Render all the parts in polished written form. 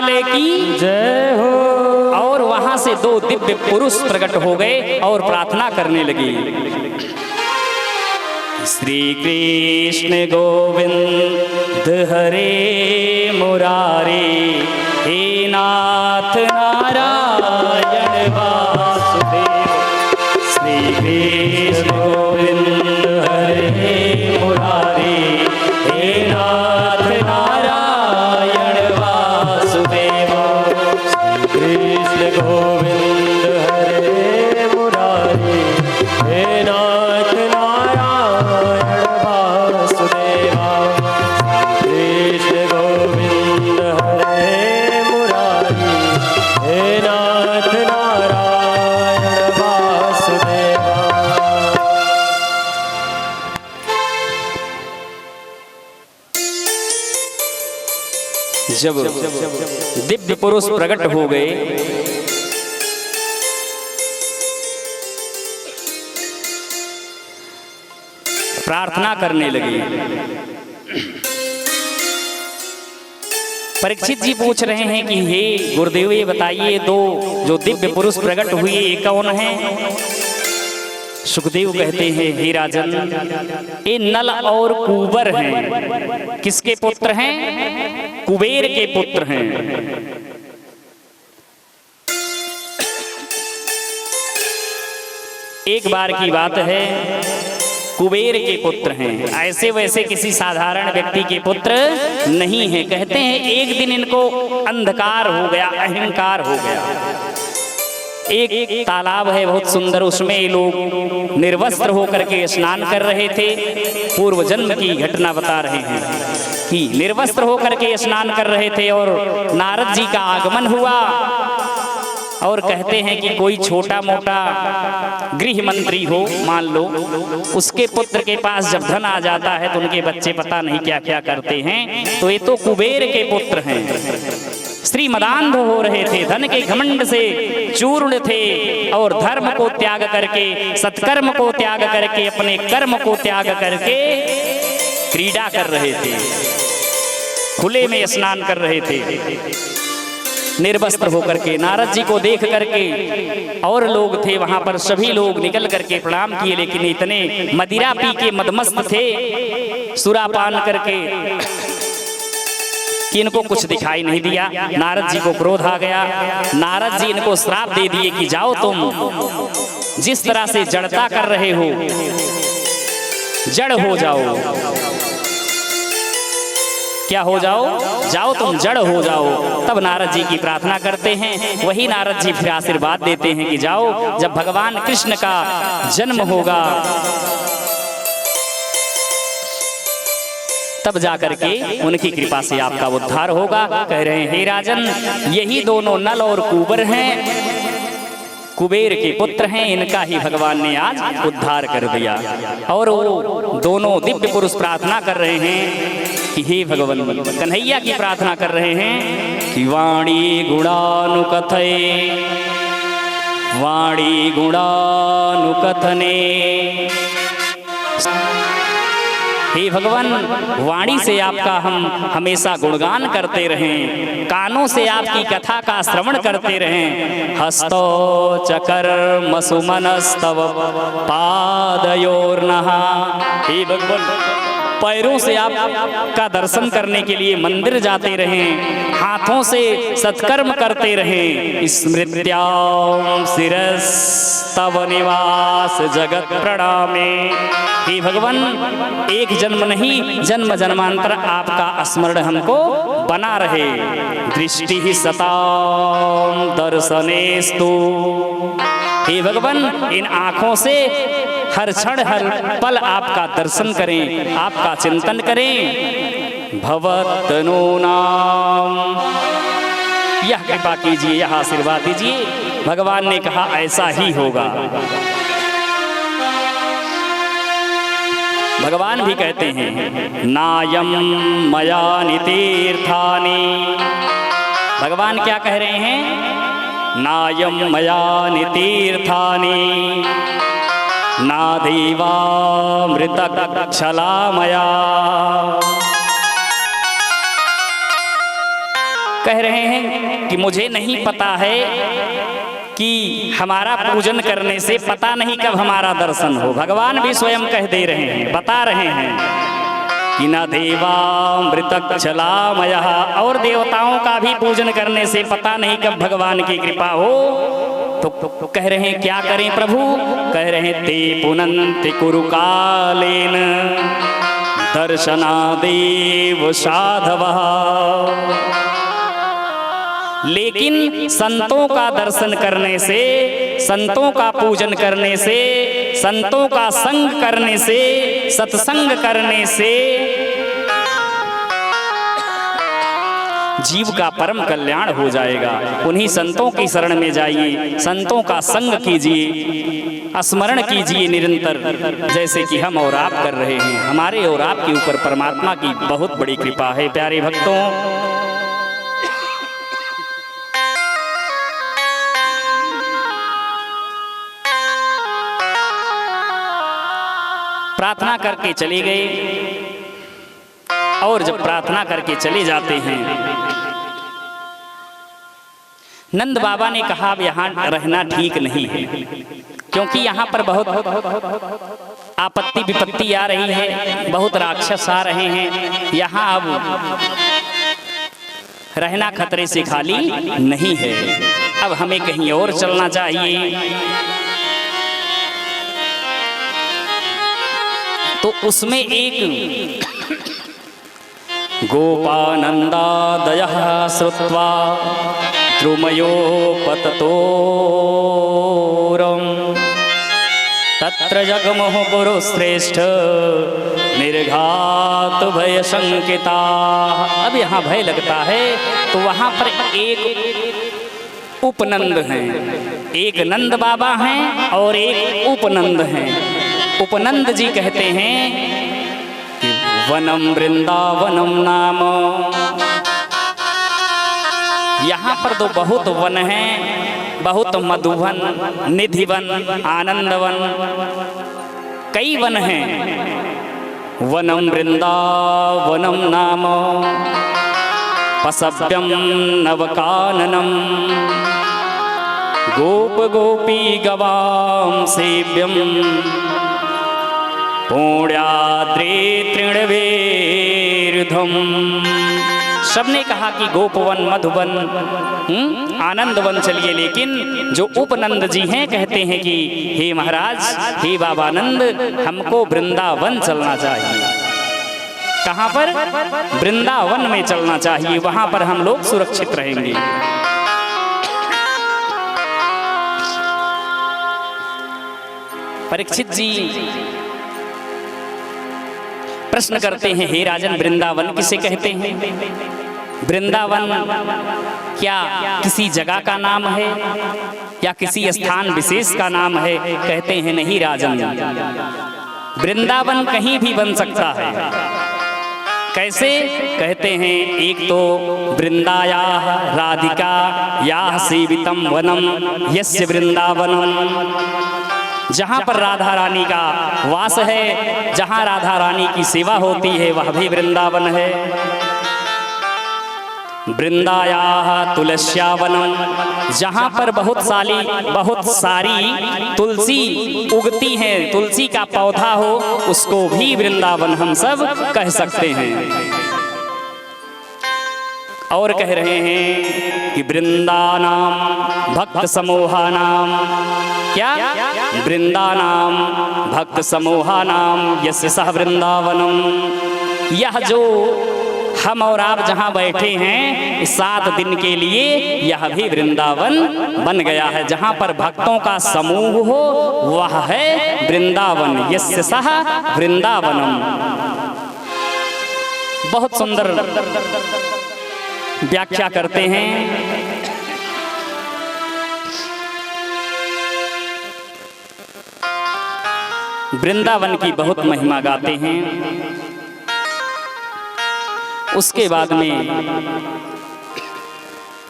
वाले की जय हो। और वहां से दो दिव्य पुरुष प्रकट हो गए और प्रार्थना करने लगे। श्री कृष्ण गोविंद हरे मुरारे, हे नाथ नारायण वासुदेव। श्री कृष्ण गोविंद हरे मुरारे, हे नाथ नारायण वासुदेव। श्री कृष्ण गोविंद हरे मुरारी, हे नाथ नारायण वासुदेवा। श्री कृष्ण गोविंद हरे मुरारी, हे नाथ नारायण वासुदेवा। जब दिव्य पुरुष प्रकट हो गए, प्रार्थना करने लगे। परीक्षित जी पूछ रहे हैं कि हे गुरुदेव, ये बताइए दो जो दिव्य पुरुष प्रकट हुए ये कौन है? सुखदेव कहते हैं, हे राजन, ये नल और कुबर हैं। किसके पुत्र हैं? कुबेर के पुत्र हैं। एक बार की बात है, कुबेर के पुत्र हैं, ऐसे वैसे किसी साधारण व्यक्ति के पुत्र नहीं हैं। कहते हैं एक दिन इनको अंधकार हो गया, अहंकार हो गया। एक तालाब है बहुत सुंदर, उसमें ये लोग निर्वस्त्र होकर के स्नान कर रहे थे। पूर्व जन्म की घटना बता रहे हैं कि निर्वस्त्र होकर के स्नान कर रहे थे और नारद जी का आगमन हुआ। और कहते हैं कि कोई छोटा मोटा गृह मंत्री हो, मान लो, उसके पुत्र के पास जब धन आ जाता है तो उनके बच्चे पता नहीं क्या क्या करते हैं। तो ये तो कुबेर के पुत्र हैं। श्रीमदांध हो रहे थे, धन के घमंड से चूर्ण थे और धर्म को त्याग करके, सत्कर्म को त्याग करके, अपने कर्म को त्याग करके क्रीड़ा कर रहे थे, खुले में स्नान कर रहे थे निर्वस्त्र होकर के। नारद जी को देख करके और लोग थे वहां पर, सभी लोग निकल करके प्रणाम किए, लेकिन इतने मदिरा पी के मदमस्त थे, सुरापान करके, कि इनको कुछ दिखाई नहीं दिया। नारद जी को क्रोध आ गया। नारद जी इनको श्राप दे दिए कि जाओ, तुम जिस तरह से जड़ता कर रहे हो, जड़ हो जाओ। क्या हो जाओ? जाओ तुम जड़ हो जाओ। तब नारद जी की प्रार्थना करते हैं। वही नारद जी फिर आशीर्वाद देते हैं कि जाओ, जब भगवान कृष्ण का जन्म होगा तब जाकर के उनकी कृपा से आपका उद्धार होगा। कह रहे हैं, हे राजन, यही दोनों नल और कुबर हैं, कुबेर के पुत्र हैं, इनका ही भगवान ने आज उद्धार कर दिया। और वो दोनों दिव्य पुरुष प्रार्थना कर रहे हैं कि हे भगवान, कन्हैया की प्रार्थना कर रहे हैं कि वाणी गुणानुकथये, वाणी गुणानुकथने। हे भगवान, वाणी से आपका हम हमेशा गुणगान करते रहें, कानों से आपकी कथा का श्रवण करते रहें। हस्तो चकर्म सुमनस्तव पादयोर्नः। हे भगवान, पैरों से आपका दर्शन करने के लिए मंदिर जाते रहें, हाथों से सत्कर्म करते रहें। स्मृत्यां शिरस्तव निवास जगत प्रणामे। हे भगवान, एक जन्म नहीं, जन्म जन्मांतर आपका स्मरण हमको बना रहे। दृष्टि ही सतां दर्शनेस्तु। हे भगवान, इन आँखों से हर क्षण हर पल आपका दर्शन करें, आपका चिंतन करें। भवतनु नाम, यह कृपा कीजिए, यह आशीर्वाद दीजिए। भगवान ने कहा ऐसा ही होगा। भगवान भी कहते हैं, नायम मयानि तीर्थानि। भगवान क्या कह रहे हैं? नायम मयानि तीर्थानि नाधीवामृतक्षलामया। कह रहे हैं कि मुझे नहीं पता है कि हमारा पूजन करने से पता नहीं कब हमारा दर्शन हो। भगवान भी स्वयं कह दे रहे हैं, बता रहे हैं कि न देवामृतक चलामयः, और देवताओं का भी पूजन करने से पता नहीं कब भगवान की कृपा हो। तो कह रहे हैं क्या करें प्रभु? कह रहे हैं ते पुनन्ति कुरु कालेन दर्शनादेव साधवः। लेकिन संतों का दर्शन करने से, संतों का पूजन करने से, संतों का संग करने से, सत्संग करने से जीव का परम कल्याण हो जाएगा। उन्हीं संतों की शरण में जाइए, संतों का संग कीजिए, स्मरण कीजिए निरंतर, जैसे कि हम और आप कर रहे हैं। हमारे और आपके ऊपर परमात्मा की बहुत बड़ी कृपा है प्यारे भक्तों। प्रार्थना करके चले गए, और जब प्रार्थना करके चले जाते हैं, नंद बाबा ने कहा अब यहाँ रहना ठीक नहीं है, क्योंकि यहाँ पर बहुत आपत्ति विपत्ति आ रही है, बहुत राक्षस आ रहे हैं। यहाँ अब रहना खतरे से खाली नहीं है, अब हमें कहीं और चलना चाहिए। तो उसमें एक गोपानन्दादयः श्रुत्वा द्रुमयोपततोरम् तत्र जगमुः गुरुश्रेष्ठ निर्घात भय शंकिता। अब यहाँ भय लगता है, तो वहाँ पर एक उपनंद हैं, एक नंद बाबा हैं और एक उपनंद हैं। उपनंद जी कहते हैं कि वनम वृंदावनम नाम, यहाँ पर तो बहुत वन हैं, बहुत मधुवन, निधिवन, आनंदवन, कई वन हैं। वनम वृंदावनम नाम पसव्यम नवकाननम गोप गोपी गवाम सेव्यम पुण्याद्रे तृणवेरुधम। सबने कहा कि गोपवन, मधुवन, आनंदवन चलिए, लेकिन जो उपनंद जी हैं कहते हैं कि हे महाराज, हे बाबानंद, हमको वृंदावन चलना चाहिए। कहाँ पर? वृंदावन में चलना चाहिए, वहां पर हम लोग सुरक्षित रहेंगे। परीक्षित जी प्रश्न करते हैं, हे राजन, वृंदावन किसे कहते हैं? वृंदावन क्या किसी जगह का नाम है या किसी स्थान विशेष का नाम है? कहते हैं नहीं राजन, वृंदावन कहीं भी बन सकता है। कैसे? कहते हैं एक तो वृंदायाः राधिका याः सेवितम वनम यस्य वृंदावनम, जहाँ पर राधा रानी का वास है, जहाँ राधा रानी की सेवा होती है, वह भी वृंदावन है। वृंदायाः तुलस्यावनम, जहाँ पर बहुत सारी तुलसी उगती है, तुलसी का पौधा हो, उसको भी वृंदावन हम सब कह सकते हैं। और कह रहे हैं कि वृंदानाम भक्त समूहानाम, क्या? वृंदानाम भक्त समूहानाम यस्य सह वृंदावनम। यह जो हम और आप जहाँ बैठे हैं 7 दिन के लिए, यह भी वृंदावन बन गया है। जहाँ पर भक्तों का समूह हो, वह है वृंदावन, यस्य सह वृंदावनम। बहुत सुंदर व्याख्या करते हैं। वृंदावन की बहुत महिमा गाते हैं। उसके बाद में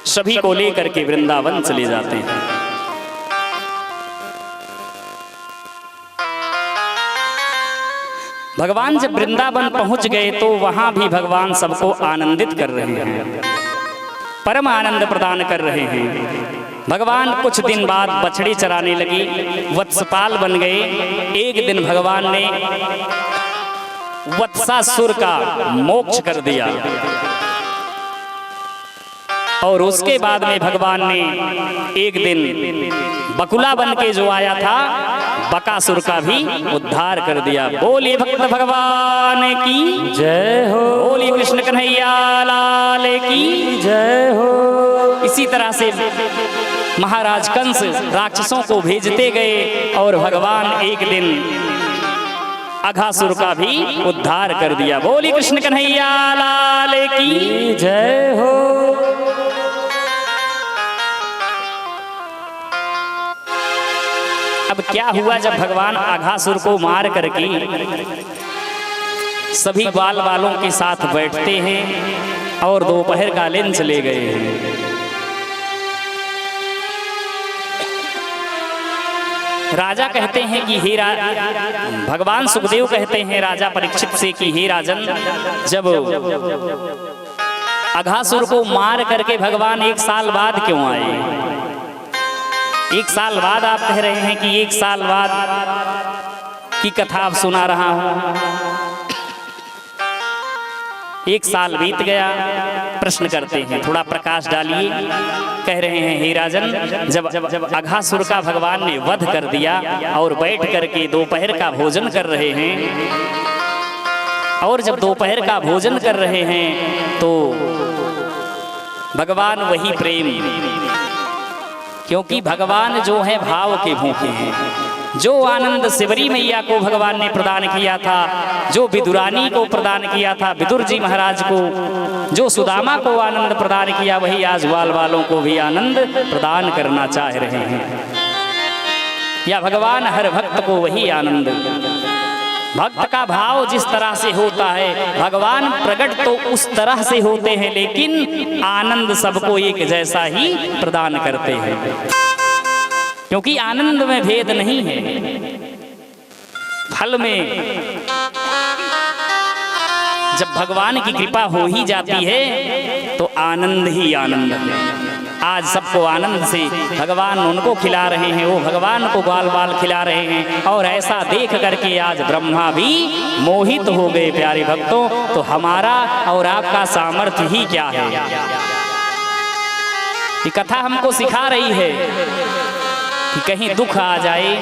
सभी को लेकर के वृंदावन चले जाते हैं। भगवान जब वृंदावन पहुंच गए तो वहां भी भगवान सबको आनंदित कर रहे हैं। परम आनंद प्रदान कर रहे हैं। भगवान कुछ दिन बाद बछड़ी चराने लगी, वत्सपाल बन गए। एक दिन भगवान ने वत्सासुर का मोक्ष कर दिया और उसके बाद में भगवान ने एक दिन बकुला बन के जो आया था बकासुर का भी उद्धार कर दिया। बोलिए भक्त भगवान की जय हो, बोलिए कृष्ण कन्हैया लाल की जय हो। इसी तरह से महाराज कंस राक्षसों को भेजते गए और भगवान एक दिन अघासुर का भी उद्धार कर दिया। बोलिए कृष्ण कन्हैया लाल की जय हो। अब क्या हुआ, जब भगवान अघासुर को मार करके सभी ग्वाल वालों के साथ बैठते हैं और दोपहर कालीन चले गए हैं। राजा कहते हैं कि हे भगवान सुखदेव कहते हैं राजा परीक्षित से कि हे राजन, जब अघासुर को मार करके भगवान एक साल बाद क्यों आए? एक साल बाद आप कह रहे हैं कि एक साल बाद की कथा आप सुना रहा हूं। एक साल बीत गया, प्रश्न करते हैं, थोड़ा प्रकाश डालिए। कह रहे हैं हे राजन, जब अघासुर का भगवान ने वध कर दिया और बैठ करके दोपहर का भोजन कर रहे हैं, और जब दोपहर का भोजन कर रहे हैं तो भगवान वही प्रेम, क्योंकि भगवान जो है भाव के भूखे हैं। जो आनंद शिवरी मैया को भगवान ने प्रदान किया था, जो विदुरानी को प्रदान किया था, विदुर जी महाराज को, जो सुदामा को आनंद प्रदान किया, वही आज ग्वाल वालों को भी आनंद प्रदान करना चाह रहे हैं। या भगवान हर भक्त को वही आनंद, भक्त का भाव जिस तरह से होता है, भगवान प्रकट तो उस तरह से होते हैं, लेकिन आनंद सबको एक जैसा ही प्रदान करते हैं, क्योंकि आनंद में भेद नहीं है। फल में जब भगवान की कृपा हो ही जाती है तो आनंद ही आनंद है। आज सबको आनंद से भगवान उनको खिला रहे हैं, वो भगवान को बाल बाल खिला रहे हैं, और ऐसा देख करके आज ब्रह्मा भी मोहित हो गए। प्यारे भक्तों, तो हमारा और आपका सामर्थ्य ही क्या है? ये कथा हमको सिखा रही है कि कहीं दुख आ जाए,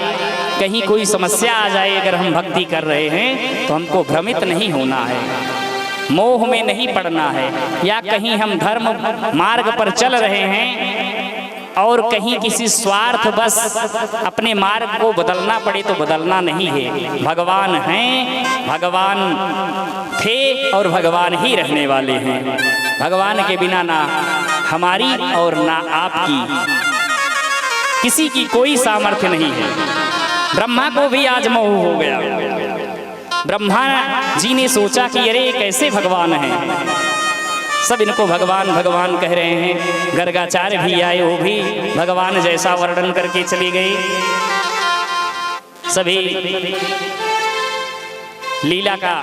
कहीं कोई समस्या आ जाए, अगर हम भक्ति कर रहे हैं तो हमको भ्रमित नहीं होना है, मोह में नहीं पड़ना है, या कहीं हम धर्म मार्ग पर चल रहे हैं और कहीं किसी स्वार्थ बस अपने मार्ग को बदलना पड़े तो बदलना नहीं है। भगवान हैं, भगवान थे और भगवान ही रहने वाले हैं। भगवान के बिना ना हमारी और ना आपकी किसी की कोई सामर्थ्य नहीं है। ब्रह्मा को भी आज मोह हो गया। ब्रह्मा जी ने सोचा कि अरे कैसे भगवान हैं, सब इनको भगवान भगवान कह रहे हैं। गर्गाचार्य भी आए, वो भी भगवान जैसा वर्णन करके चले गए। सभी लीला का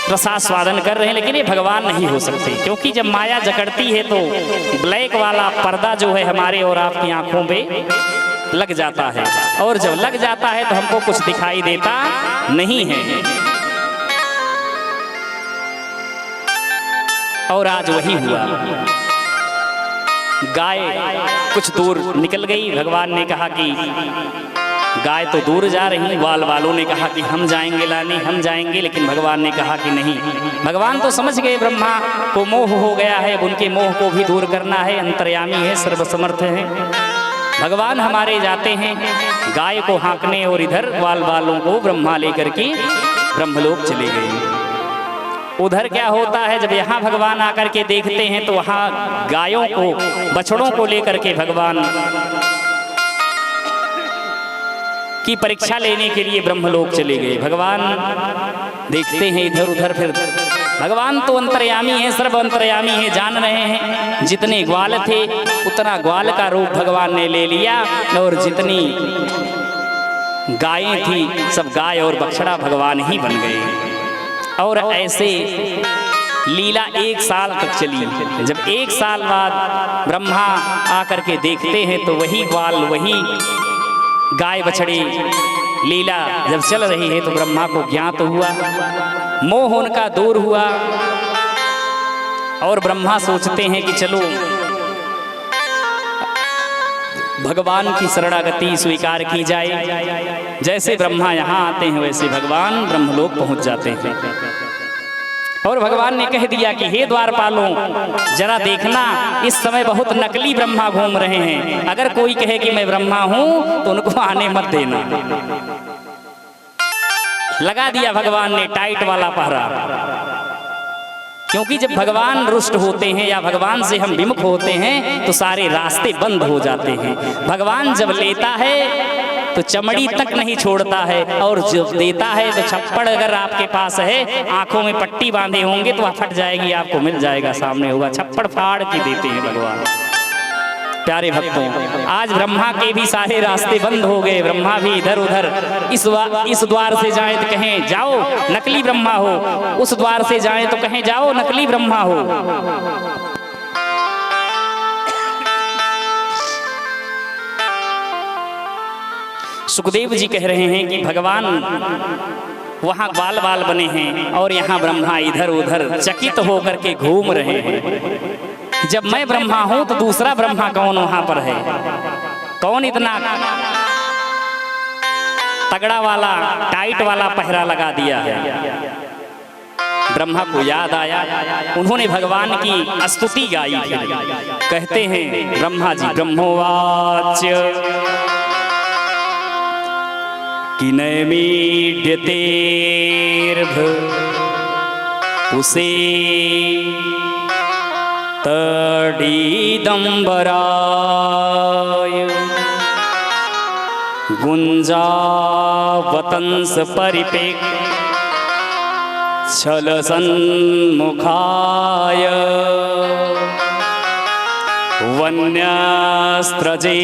रसास्वादन कर रहे हैं, लेकिन ये भगवान नहीं हो सकते, क्योंकि जब माया जकड़ती है तो ब्लैक वाला पर्दा जो है हमारे और आपकी आंखों पे लग जाता है, और जब लग जाता है तो हमको कुछ दिखाई देता नहीं है। और आज वही हुआ। गाय कुछ दूर निकल गई। भगवान ने कहा कि गाय तो दूर जा रही, ग्वाल वालों ने कहा कि हम जाएंगे लाने, हम जाएंगे, लेकिन भगवान ने कहा कि नहीं। भगवान तो समझ गए ब्रह्मा को मोह हो गया है, उनके मोह को भी दूर करना है। अंतर्यामी है, सर्वसमर्थ है। भगवान हमारे जाते हैं गाय को हाँकने, और इधर ग्वाल वालों को ब्रह्मा लेकर के ब्रह्मलोक चले गए। उधर क्या होता है, जब यहाँ भगवान आकर के देखते हैं तो वहाँ गायों को, बछड़ों को लेकर के भगवान की परीक्षा लेने के लिए ब्रह्मलोक चले गए। भगवान देखते हैं इधर उधर, फिर भगवान तो अंतर्यामी है, सर्व अंतर्यामी है, जान रहे हैं जितने ग्वाल थे उतना ग्वाल का रूप भगवान ने ले लिया, और जितनी गायें थी सब गाय और बछड़ा भगवान ही बन गए। और ऐसे लीला 1 साल तक चली। जब 1 साल बाद ब्रह्मा आकर के देखते हैं तो वही ग्वाल, वही गाय बछड़ी लीला जब चल रही है तो ब्रह्मा को ज्ञात हुआ, मोह उनका दूर हुआ और ब्रह्मा सोचते हैं कि चलो भगवान की शरणागति स्वीकार की जाए। जैसे ब्रह्मा यहाँ आते हैं वैसे भगवान ब्रह्मलोक पहुंच जाते हैं और भगवान ने कह दिया कि हे द्वारपालों, जरा देखना इस समय बहुत नकली ब्रह्मा घूम रहे हैं, अगर कोई कहे कि मैं ब्रह्मा हूं तो उनको आने मत देना। लगा दिया भगवान ने टाइट वाला पहरा, क्योंकि जब भगवान रुष्ट होते हैं या भगवान से हम विमुख होते हैं तो सारे रास्ते बंद हो जाते हैं। भगवान जब लेता है तो चमड़ी तक नहीं छोड़ता है और जब देता है तो छप्पड़ अगर आपके पास है, आंखों में पट्टी बांधे होंगे तो वह फट जाएगी, आपको मिल जाएगा, सामने होगा, छप्पड़ फाड़ के देते हैं भगवान। प्यारे भक्तों, आज ब्रह्मा के भी सारे रास्ते बंद हो गए। ब्रह्मा भी इधर उधर, इस द्वार से जाएं तो कहें जाओ नकली ब्रह्मा हो, उस द्वार से जाएं तो कहें जाओ नकली ब्रह्मा हो। सुखदेव जी कह रहे हैं कि भगवान वहां ग्वाल बाल बने हैं और यहाँ ब्रह्मा इधर उधर चकित होकर के घूम रहे हैं। जब मैं ब्रह्मा हूं तो दूसरा ब्रह्मा कौन वहां पर है? कौन इतना तगड़ा वाला टाइट वाला पहरा लगा दिया है? ब्रह्मा को याद आया, उन्होंने भगवान की स्तुति गाई थी। कहते हैं ब्रह्मा जी, ब्रह्मोवाच कि नैमीड्यतेर्भ उसे तडीदंबराय गुंजावतंस परिपेक् छल सन्मुखाय वन्यास्त्रजे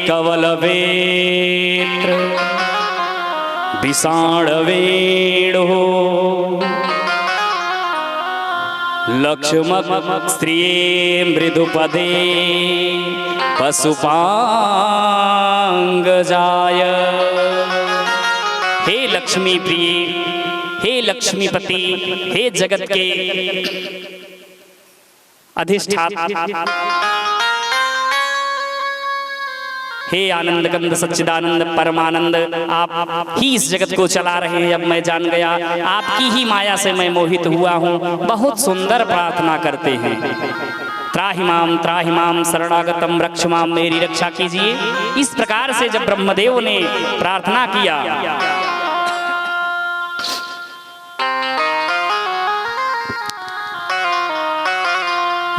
कवलवेत्र विषाणवेणुः लक्ष्मक स्त्रिये मृदुपदे पशुपांगजाय। हे लक्ष्मी प्रिय, हे लक्ष्मीपति, हे जगत के अधिष्ठाता, हे आनंद कंद सच्चिदानंद परमानंद, आप ही इस जगत को चला रहे हैं। अब मैं जान गया, आपकी ही माया से मैं मोहित हुआ हूँ। बहुत सुंदर प्रार्थना करते हैं, त्राहि माम शरणागतम रक्ष माम, मेरी रक्षा कीजिए। इस प्रकार से जब ब्रह्मदेव ने प्रार्थना किया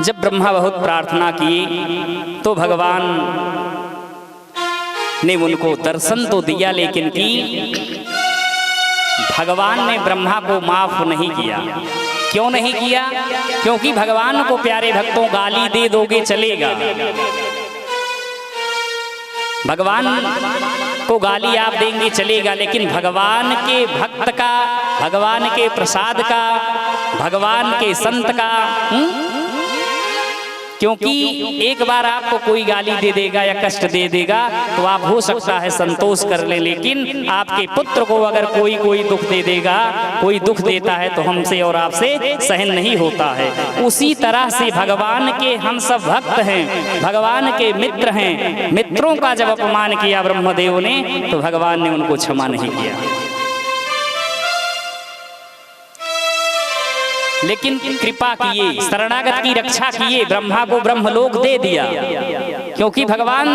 जब ब्रह्मा बहुत प्रार्थना की तो भगवान ने उनको दर्शन तो दिया, लेकिन कि भगवान ने ब्रह्मा को माफ नहीं किया। क्यों नहीं किया? क्योंकि भगवान को प्यारे भक्तों गाली दे दोगे चलेगा, भगवान को गाली आप देंगे चलेगा, लेकिन भगवान के भक्त का, भगवान के प्रसाद का, भगवान के संत का क्योंकि एक बार आपको कोई गाली दे देगा या कष्ट दे देगा तो आप हो सकता है संतोष कर ले, लेकिन आपके पुत्र को अगर कोई दुख दे देगा, कोई दुख देता है तो हमसे और आपसे सहन नहीं होता है। उसी तरह से भगवान के हम सब भक्त हैं, भगवान के मित्र हैं। मित्रों का जब अपमान किया ब्रह्मदेव ने तो भगवान ने उनको क्षमा नहीं किया, लेकिन कृपा किए, शरणागत की रक्षा किए, ब्रह्मा को ब्रह्मलोक दे दिया। क्योंकि भगवान,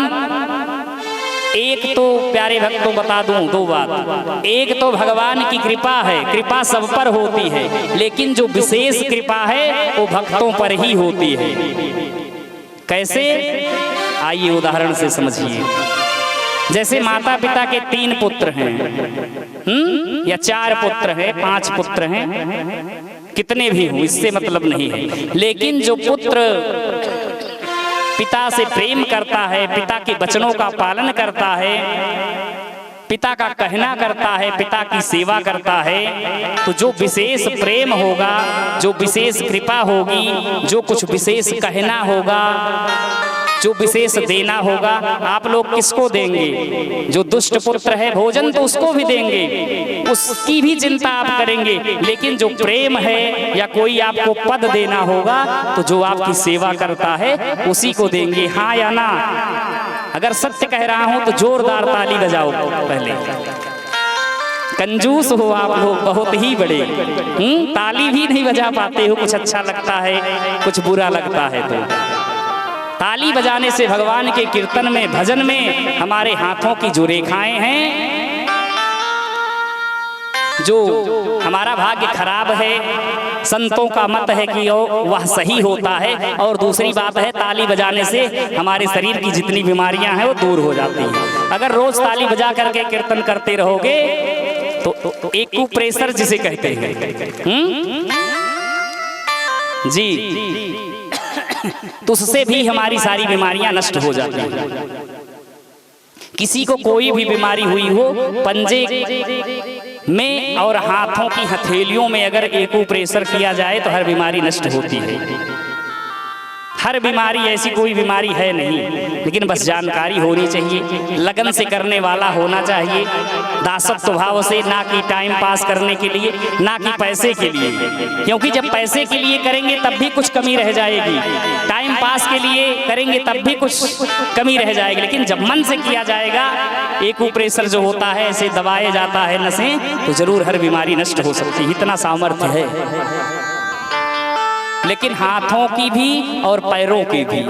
एक तो प्यारे भक्तों बता दूं 2 बात। एक तो भगवान की कृपा है, कृपा सब पर होती है, लेकिन जो विशेष कृपा है वो भक्तों पर ही होती है। कैसे? आइए उदाहरण से समझिए। जैसे माता पिता के 3 पुत्र हैं, या 4 पुत्र हैं, 5 पुत्र हैं, कितने भी हों इससे मतलब नहीं है, लेकिन जो पुत्र पिता से प्रेम करता है, पिता के वचनों का पालन करता है, पिता का कहना करता है, पिता की सेवा करता है, तो जो विशेष प्रेम होगा, जो विशेष कृपा होगी, जो कुछ विशेष कहना होगा, जो विशेष देना होगा, आप लोग किसको देंगे? जो दुष्ट पुत्र है भोजन तो उसको भी देंगे, उसकी भी चिंता आप करेंगे, लेकिन जो प्रेम है या कोई आपको पद देना होगा तो जो आपकी सेवा करता है उसी को देंगे। हाँ या ना? अगर सत्य कह रहा हूं तो जोरदार ताली बजाओ। पहले कंजूस हो आप लोग बहुत ही बड़े, ताली भी नहीं बजा पाते हो। कुछ अच्छा लगता है, कुछ बुरा लगता है तो ताली बजाने से भगवान के कीर्तन में, भजन में हमारे हाथों की जो रेखाएं हैं, जो हमारा भाग्य खराब है, संतों का मत है कि वह सही होता है। और दूसरी बात है, ताली बजाने से हमारे शरीर की जितनी बीमारियां हैं वो दूर हो जाती हैं। अगर रोज ताली बजा करके कीर्तन करते रहोगे तो एक्यूप्रेशर जिसे कहते हैं जी, तो उससे भी हमारी सारी बीमारियां नष्ट हो जाती हैं। किसी को कोई भी बीमारी हुई हो, पंजे में और हाथों की हथेलियों में अगर एक्यूप्रेशर किया जाए तो हर बीमारी नष्ट होती है। हर बीमारी ऐसी कोई बीमारी है नहीं, लेकिन बस जानकारी होनी चाहिए, लगन से करने वाला होना चाहिए, दासत्व भाव से, ना कि टाइम पास करने के लिए, ना कि पैसे के लिए। क्योंकि जब पैसे के लिए करेंगे तब भी कुछ कमी रह जाएगी, टाइम पास के लिए करेंगे तब भी कुछ कमी रह जाएगी, लेकिन जब मन से किया जाएगा, एक्यूप्रेशर जो होता है ऐसे दबाए जाता है नसें, तो जरूर हर बीमारी नष्ट हो सकती है। इतना सामर्थ्य है। लेकिन हाथों की भी और पैरों की भी,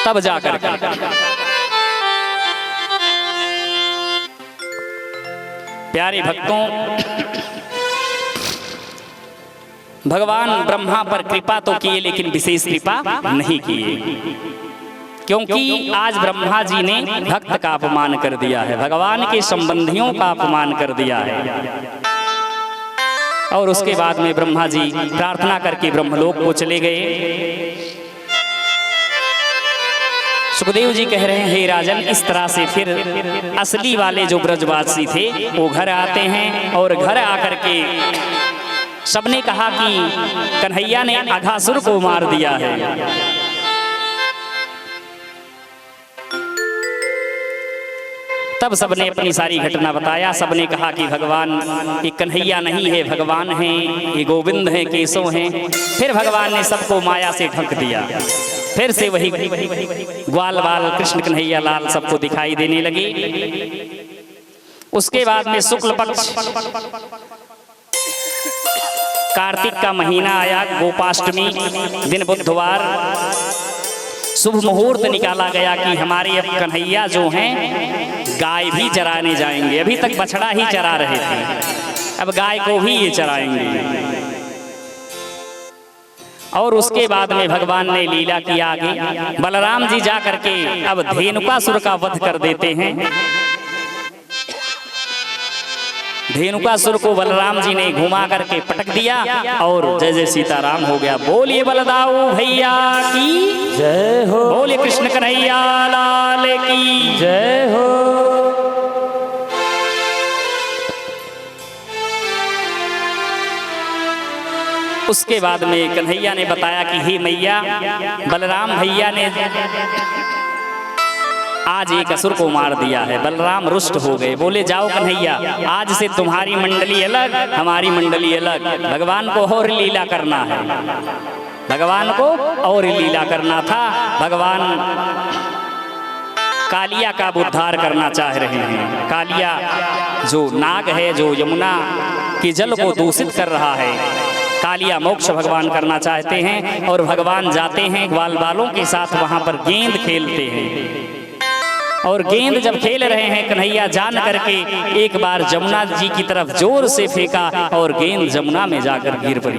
तब जाकर प्यारे भक्तों, भगवान ब्रह्मा पर कृपा तो किए लेकिन विशेष कृपा नहीं किए, क्योंकि आज ब्रह्मा जी ने भक्त का अपमान कर दिया है, भगवान के संबंधियों का अपमान कर दिया है। और उसके बाद में ब्रह्मा जी प्रार्थना करके ब्रह्मलोक को चले गए। सुखदेव जी कह रहे हैं, हे राजन, इस तरह से फिर असली वाले जो ब्रजवासी थे वो घर आते हैं, और घर आकर के सबने कहा कि कन्हैया ने अघासुर को मार दिया है। तब सबने अपनी सारी घटना बताया। सबने कहा कि भगवान ये कन्हैया नहीं है, भगवान हैं, ये गोविंद हैं, केशव हैं। फिर भगवान ने सबको माया से ढक दिया। फिर से वही ग्वाल बाल कृष्ण कन्हैया लाल सबको दिखाई देने लगे। उसके बाद में शुक्ल पक्ष कार्तिक का महीना आया, गोपाष्टमी दिन बुधवार, शुभ मुहूर्त निकाला गया कि हमारे अब कन्हैया जो हैं गाय भी चराने जाएंगे। अभी तक बछड़ा ही चरा रहे थे, अब गाय को भी ये चराएंगे। और उसके बाद में भगवान ने लीला की आगे, बलराम जी जा करके अब धेनुकासुर का वध कर देते हैं। धेनुकासुर को बलराम जी ने घुमा करके पटक दिया और जय जय सीताराम हो गया। बोलिए बलदाऊ भैया की जय हो, बोलिए कृष्ण कन्हैया लाल की जय हो। उसके बाद में कन्हैया ने बताया कि हे मैया, बलराम भैया ने आज एक असुर को मार दिया है। बलराम रुष्ट हो गए, बोले जाओ कन्हैया, आज से तुम्हारी मंडली अलग, हमारी मंडली अलग। भगवान को और लीला करना है, भगवान को और लीला करना था। भगवान कालिया का उद्धार करना चाह रहे हैं। कालिया जो नाग है, जो यमुना के जल को दूषित कर रहा है, कालिया मोक्ष भगवान करना चाहते हैं। और भगवान जाते हैं ग्वाल बालों के साथ, वहां पर गेंद खेलते हैं। और गेंद जब खेल रहे हैं, कन्हैया जान करके एक बार जमुना जी की तरफ जोर से फेंका और गेंद जमुना में जाकर गिर पड़ी।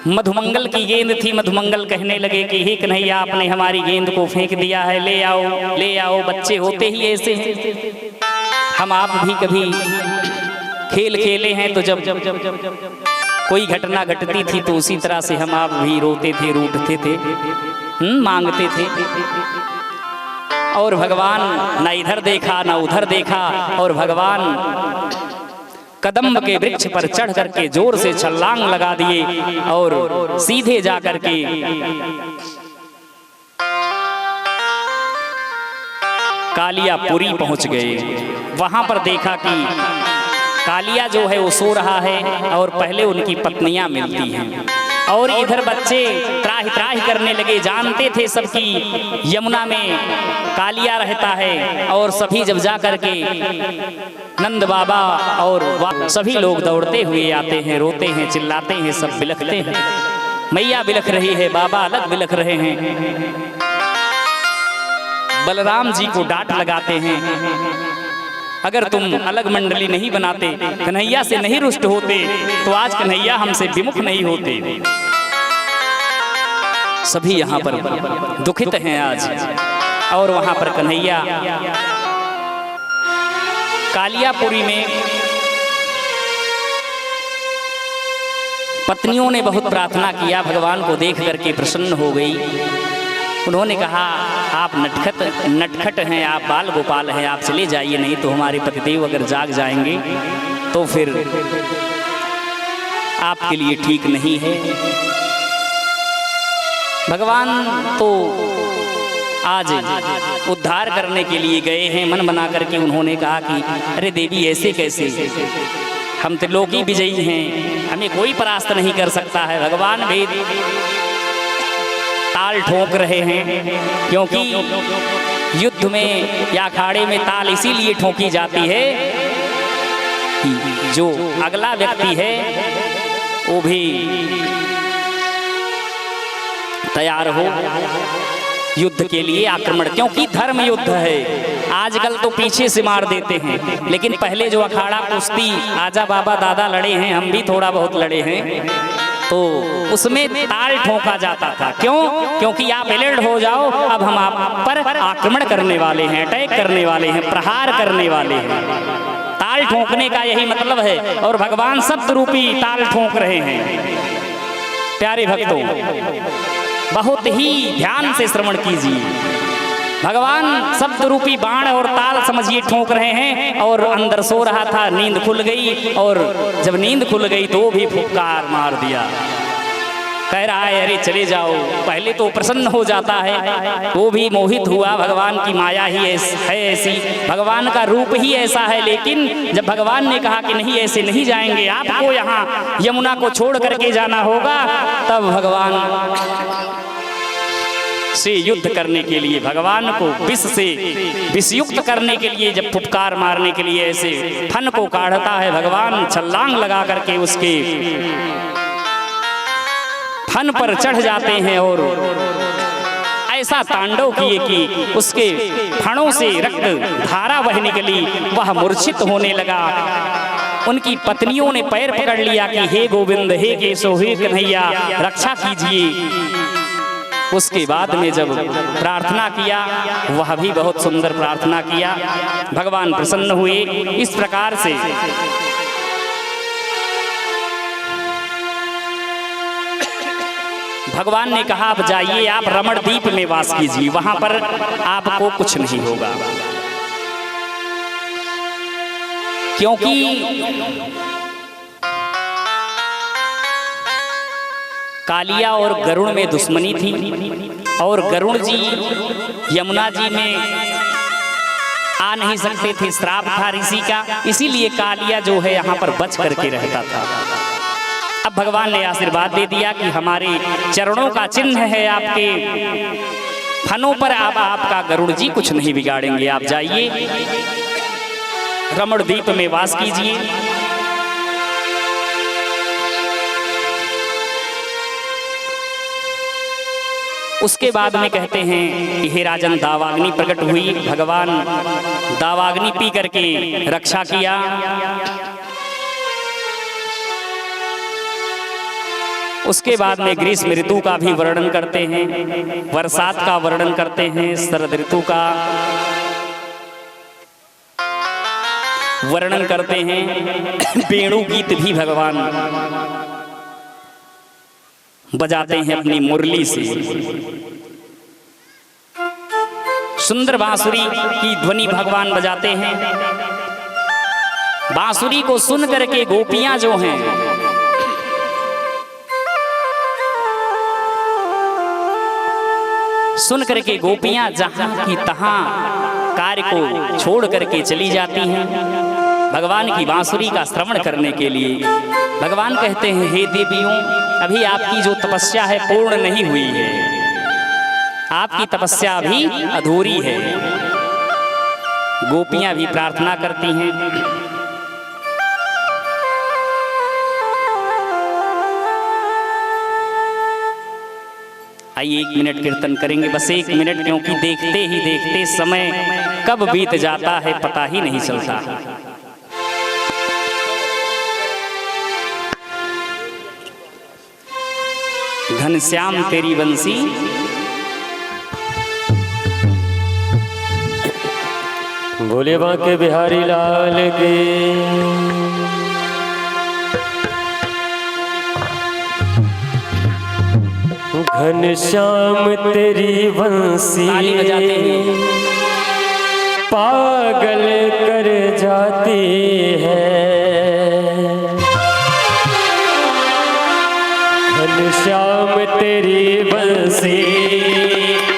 मधुमंगल की गेंद थी। मधुमंगल कहने लगे कि हे कन्हैया, आपने हमारी गेंद को फेंक दिया है, ले आओ ले आओ। बच्चे होते ही ऐसे हैं, हम आप भी कभी खेल खेले हैं तो जब कोई घटना घटती थी तो उसी तरह से हम आप भी रोते थे, रूठते थे, मांगते थे। और भगवान न इधर देखा न उधर देखा, और भगवान कदम्ब के वृक्ष पर चढ़ करके जोर से छलांग लगा दिए और सीधे जा करके कालियापुरी पहुंच गए। वहां पर देखा कि कालिया जो है वो सो रहा है और पहले उनकी पत्नियां मिलती हैं, और इधर बच्चे त्राही त्राही करने लगे। जानते थे सबकी यमुना में कालिया रहता है, और सभी जब जा करके नंद बाबा और सभी लोग दौड़ते हुए आते हैं, रोते हैं, चिल्लाते हैं, सब बिलखते हैं। मैया बिलख रही है, बाबा अलग बिलख रहे हैं। बलराम जी को डांट लगाते हैं, अगर तुम अलग मंडली नहीं बनाते, कन्हैया से नहीं रुष्ट होते, तो आज कन्हैया हमसे विमुख नहीं होते। सभी यहाँ पर दुखित हैं आज, और वहां पर कन्हैया कालियापुरी में पत्नियों ने बहुत प्रार्थना किया, भगवान को देख करके प्रसन्न हो गई। उन्होंने कहा, आप नटखट हैं, आप बाल गोपाल हैं, आप चले जाइए, नहीं तो हमारे पतिदेव अगर जाग जाएंगे तो फिर आपके लिए ठीक नहीं है। भगवान तो आज उद्धार करने के लिए गए हैं। मन बना करके उन्होंने कहा कि अरे देवी, ऐसे कैसे, हम त्रिलोकी विजयी हैं, हमें कोई परास्त नहीं कर सकता है। भगवान भी ताल ठोक रहे हैं, क्योंकि युद्ध में या अखाड़े में ताल इसीलिए ठोकी जाती है कि जो अगला व्यक्ति है वो भी तैयार हो युद्ध के लिए, आक्रमण, क्योंकि धर्म युद्ध है। आजकल तो पीछे से मार देते हैं, लेकिन पहले जो अखाड़ा कुश्ती आजा बाबा दादा लड़े हैं, हम भी थोड़ा बहुत लड़े हैं, तो उसमें ताल ठोका जाता था। क्यों? क्योंकि आप अलर्ट हो जाओ, अब हम आप पर आक्रमण करने वाले हैं, अटैक करने वाले हैं, प्रहार करने वाले हैं। ताल ठोकने का यही मतलब है, और भगवान शब्द रूपी ताल ठोक रहे हैं। प्यारे भक्तों, बहुत ही ध्यान से श्रवण कीजिए। भगवान शब्द रूपी बाण और ताल समझिए ठोक रहे हैं, और अंदर सो रहा था, नींद खुल गई, और जब नींद खुल गई तो भी फुफकार मार दिया। कह रहा है अरे चले जाओ। पहले तो प्रसन्न हो जाता है, वो भी मोहित हुआ, भगवान की माया ही है ऐसी, भगवान का रूप ही ऐसा है। लेकिन जब भगवान ने कहा कि नहीं, ऐसे नहीं जाएंगे, आपको यहाँ यमुना को छोड़ करके जाना होगा, तब भगवान से युद्ध करने के लिए, भगवान को विष से विषयुक्त करने के लिए, जब फुफकार मारने के लिए ऐसे फन को काढ़ता है, भगवान छलांग लगा करके उसके फन पर चढ़ जाते हैं, और ऐसा तांडव किए कि उसके फणों से रक्त धारा बह निकली, वह मूर्छित होने लगा। उनकी पत्नियों ने पैर पकड़ लिया कि हे गोविंद, हे केशव, हे कन्हैया, रक्षा कीजिए। उसके बाद में जब प्रार्थना किया, वह भी बहुत सुंदर प्रार्थना किया, भगवान प्रसन्न हुए। इस प्रकार से भगवान ने कहा, आप जाइए, आप रमणद्वीप में वास कीजिए, वहां पर आपको कुछ नहीं होगा। क्योंकि कालिया और गरुड़ में दुश्मनी थी, और गरुड़ जी यमुना जी में आ नहीं सकते थे, श्राप था ऋषि का, इसीलिए कालिया जो है यहाँ पर बच करके रहता था। अब भगवान ने आशीर्वाद दे दिया कि हमारे चरणों का चिन्ह है आपके फनों पर, अब आपका गरुड़ जी कुछ नहीं बिगाड़ेंगे, आप जाइए रमणद्वीप में वास कीजिए। उसके बाद में कहते हैं कि हे राजन, दावाग्नि प्रकट हुई, भगवान दावाग्नि पी करके रक्षा किया। उसके बाद में ग्रीष्म ऋतु का भी वर्णन करते हैं, बरसात का वर्णन करते हैं, शरद ऋतु का वर्णन करते हैं। वेणु गीत भी भगवान बजाते हैं अपनी मुरली से। सुंदर बांसुरी की ध्वनि भगवान बजाते हैं। बांसुरी को सुन करके गोपियां जो हैं सुन करके गोपियां जहां की तहां कार्य को छोड़ करके चली जाती हैं भगवान की बांसुरी का श्रवण करने के लिए। भगवान कहते हैं, हे देवियों, अभी आपकी जो तपस्या है पूर्ण नहीं हुई है, आपकी तपस्या अभी अधूरी है। गोपियां भी प्रार्थना करती हैं। आइए 1 मिनट कीर्तन करेंगे, बस 1 मिनट, क्योंकि देखते ही देखते समय कब बीत जाता है पता ही नहीं चलता। घनश्याम तेरी बंसी बोले बांके बिहारी लाल के। घनश्याम तेरी बंसी ताली बजाते हैं। पागल कर जाती है। घनश्याम तेरी बंसी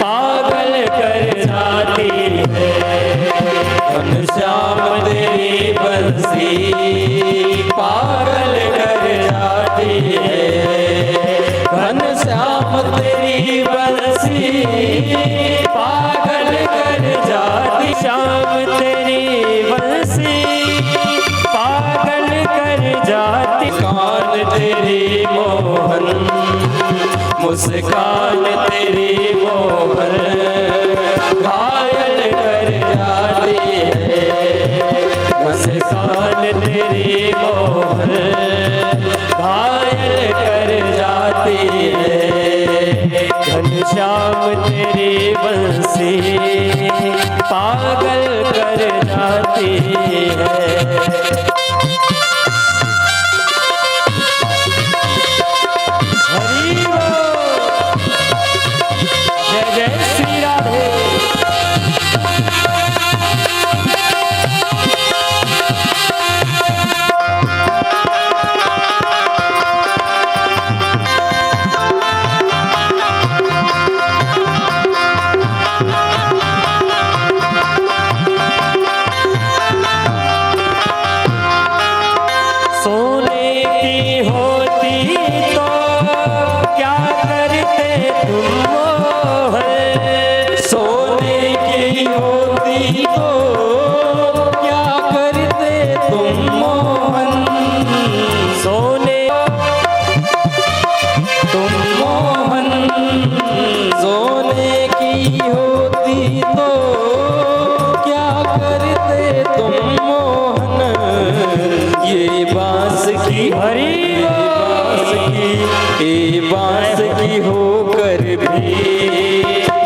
पागल कर जाती है। घनश्याम तेरी बंसी पागल कर जाती है। घनश्याम तेरी बंसी पागल कर जाती। श्याम तेरी बंसी पागल कर जाती। कान तेरी मोहन मुस्कान तेरी मोहन घायल कर जाती है। मुस्कान तेरी मोहन घायल कर जाती है। घनश्याम तेरी बंसी पागल कर जाती है। बांस की होकर भी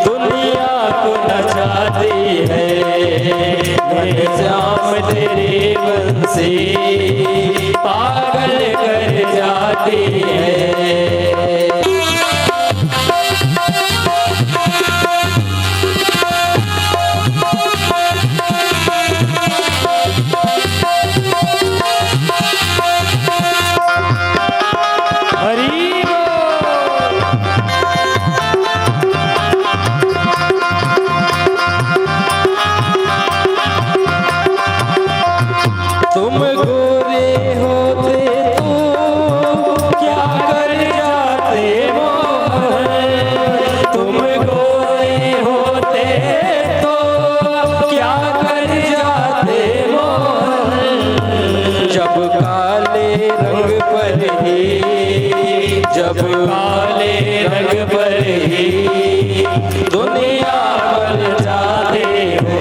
दुनिया को नचाती है। घनश्याम तेरी बंसी पागल कर जाती है। तुम गोरे होते तो क्या कर जाते मोहन। तुम गोरे होते तो क्या कर जाते मोहन। जब काले रंग पर ही जब काले रंग पर ही दुनिया बन जाते हो।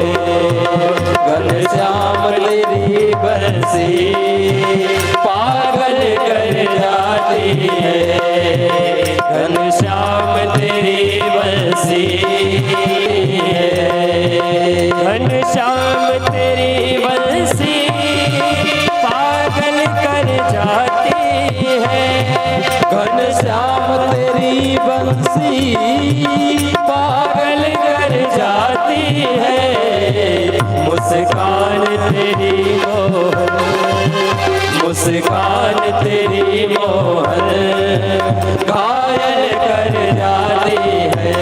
घनश्याम तेरी बंसी पागल कर जाती है। घनश्याम तेरी बंसी घनश्याम तेरी बंसी पागल कर जाती है। घनश्याम तेरी बंसी पागल कर जाती है, मुस्कान तेरी मोहन, मुस्कान तेरी मोहन घायल कर जाती है।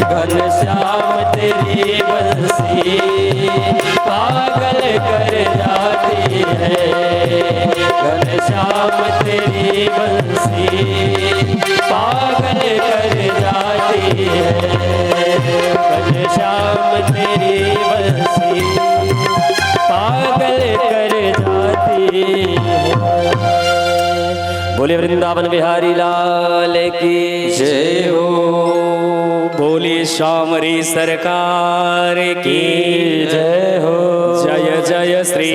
घनश्याम तेरी बंसी पागल कर जाती है, घनश्याम तेरी बंसी पागल कर जाती है, घनश्याम तेरी बंसी पागल कर जाती है। बोले वृंदावन बिहारी लाल की जय हो, बोले श्यामरी सरकार की जय हो। जय जय श्री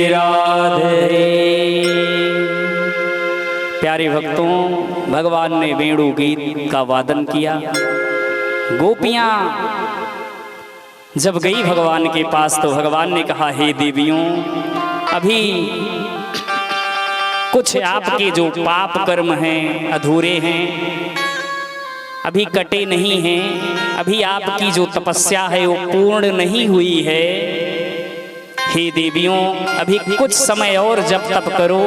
राधे। प्यारे भक्तों, भगवान ने वेणु गीत का वादन किया। गोपियां जब गई भगवान के पास तो भगवान ने कहा, हे देवियों, अभी कुछ आपके जो पाप कर्म हैं अधूरे हैं, अभी कटे नहीं हैं, अभी आपकी जो तपस्या है वो पूर्ण नहीं हुई है। हे देवियों, अभी कुछ समय और जप तप करो,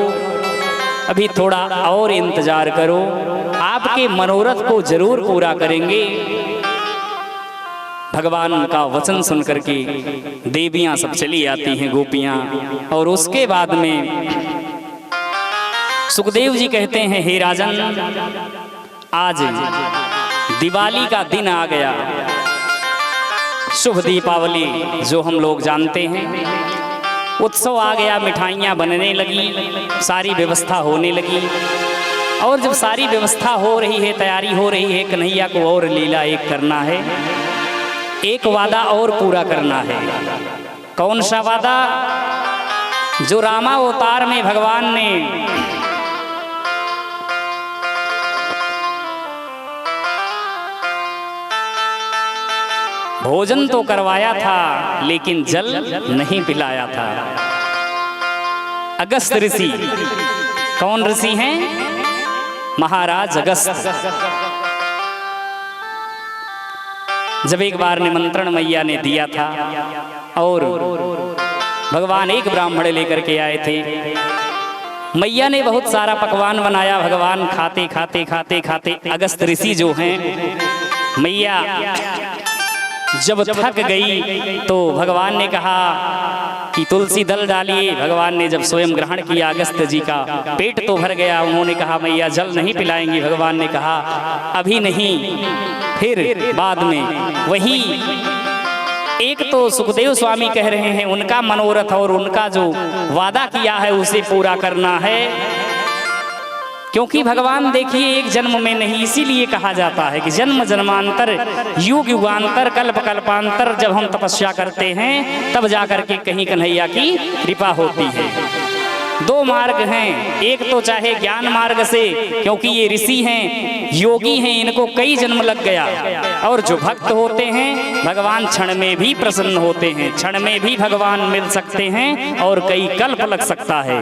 अभी थोड़ा और इंतजार करो, आपके मनोरथ को जरूर पूरा करेंगे। भगवान का वचन सुनकर के देवियां सब चली आती हैं, गोपियां। और उसके बाद में सुखदेव जी कहते हैं, हे राजन, आज दिवाली का दिन आ गया, शुभ दीपावली जो हम लोग जानते हैं। उत्सव आ गया, मिठाइयाँ बनने लगी, सारी व्यवस्था होने लगी। और जब सारी व्यवस्था हो रही है, तैयारी हो रही है, कन्हैया को और लीला एक करना है, एक वादा और पूरा करना है। कौन सा वादा? जो रामावतार में भगवान ने भोजन तो करवाया था लेकिन जल नहीं पिलाया था। अगस्त ऋषि, कौन ऋषि हैं? महाराज अगस्त। जब एक बार निमंत्रण मैया ने दिया था और भगवान एक ब्राह्मण लेकर के आए थे, मैया ने बहुत सारा पकवान बनाया। भगवान खाते खाते खाते खाते अगस्त ऋषि जो हैं, मैया जब थक गई तो भगवान ने कहा कि तुलसी दल डालिए। भगवान ने जब स्वयं ग्रहण किया, अगस्त जी का पेट तो भर गया। उन्होंने कहा, मैया जल नहीं पिलाएंगी? भगवान ने कहा, अभी नहीं, फिर बाद में। वही एक तो सुखदेव स्वामी कह रहे हैं, उनका मनोरथ और उनका जो वादा किया है उसे पूरा करना है। क्योंकि भगवान देखिए एक जन्म में नहीं, इसीलिए कहा जाता है कि जन्म जन्मांतर, युग युगांतर, कल्प कल्पांतर जब हम तपस्या करते हैं तब जाकर के कहीं कन्हैया की कृपा होती है। दो मार्ग हैं, एक तो चाहे ज्ञान मार्ग से, क्योंकि ये ऋषि हैं, योगी हैं, इनको कई जन्म लग गया। और जो भक्त होते हैं भगवान क्षण में भी प्रसन्न होते हैं, क्षण में भी भगवान मिल सकते हैं और कई कल्प लग सकता है।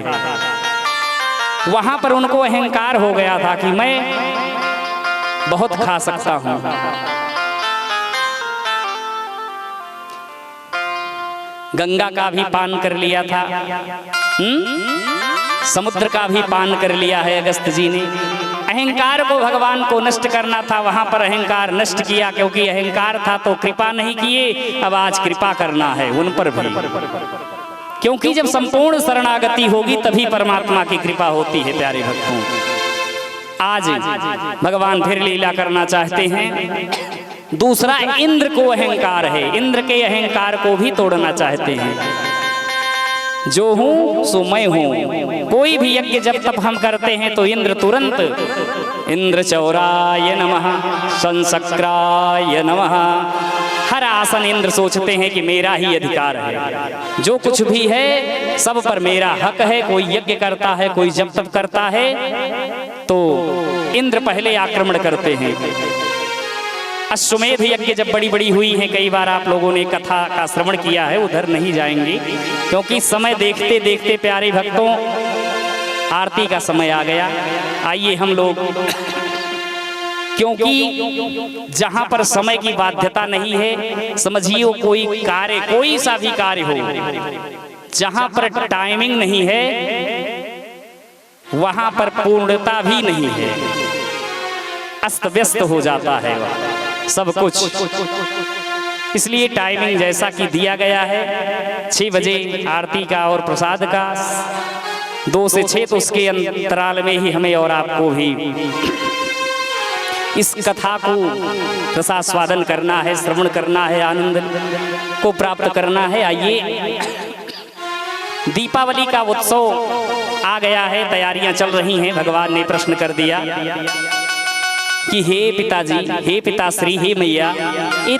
वहां पर उनको अहंकार हो गया था कि मैं बहुत खा सकता हूं। गंगा का भी पान कर लिया था, समुद्र का भी पान कर लिया है अगस्त जी ने। अहंकार को भगवान को नष्ट करना था, वहां पर अहंकार नष्ट किया। क्योंकि अहंकार था तो कृपा नहीं किए, अब आज कृपा करना है उन पर भी। क्योंकि जब संपूर्ण शरणागति होगी तभी परमात्मा की कृपा होती है। प्यारे भक्तों, आज भगवान फिर लीला करना चाहते हैं। दूसरा इंद्र को अहंकार है, इंद्र के अहंकार को भी तोड़ना चाहते हैं। जो हूं सो मैं हूं। कोई भी यज्ञ जब तब हम करते हैं तो इंद्र तुरंत इंद्र चौराय नमः, संसक्राय नमः। हर आसन इंद्र सोचते हैं कि मेरा ही अधिकार है, जो कुछ भी है सब पर मेरा हक है। कोई यज्ञ करता है, कोई जप तप करता है तो इंद्र पहले आक्रमण करते हैं। अश्वमेध यज्ञ जब बड़ी बड़ी हुई हैं, कई बार आप लोगों ने कथा का श्रवण किया है, उधर नहीं जाएंगे क्योंकि समय देखते देखते प्यारे भक्तों आरती का समय आ गया। आइए हम लोग क्योंकि जहां पर समय की बाध्यता नहीं है, समझिए कोई कार्य, कोई सा भी कार्य हो, जहां पर टाइमिंग नहीं है वहां पर पूर्णता भी नहीं है, अस्त व्यस्त हो जाता है सब कुछ। इसलिए टाइमिंग जैसा कि दिया गया है 6 बजे आरती का और प्रसाद का, 2 से 6, तो उसके अंतराल में ही हमें और आपको भी इस कथा को रसास्वादन करना है, श्रवण करना है, आनंद को प्राप्त करना है। आइए, दीपावली का उत्सव आ गया है, तैयारियां चल रही हैं। भगवान ने प्रश्न कर दिया कि हे पिताजी, हे पिताश्री, हे मैया, ये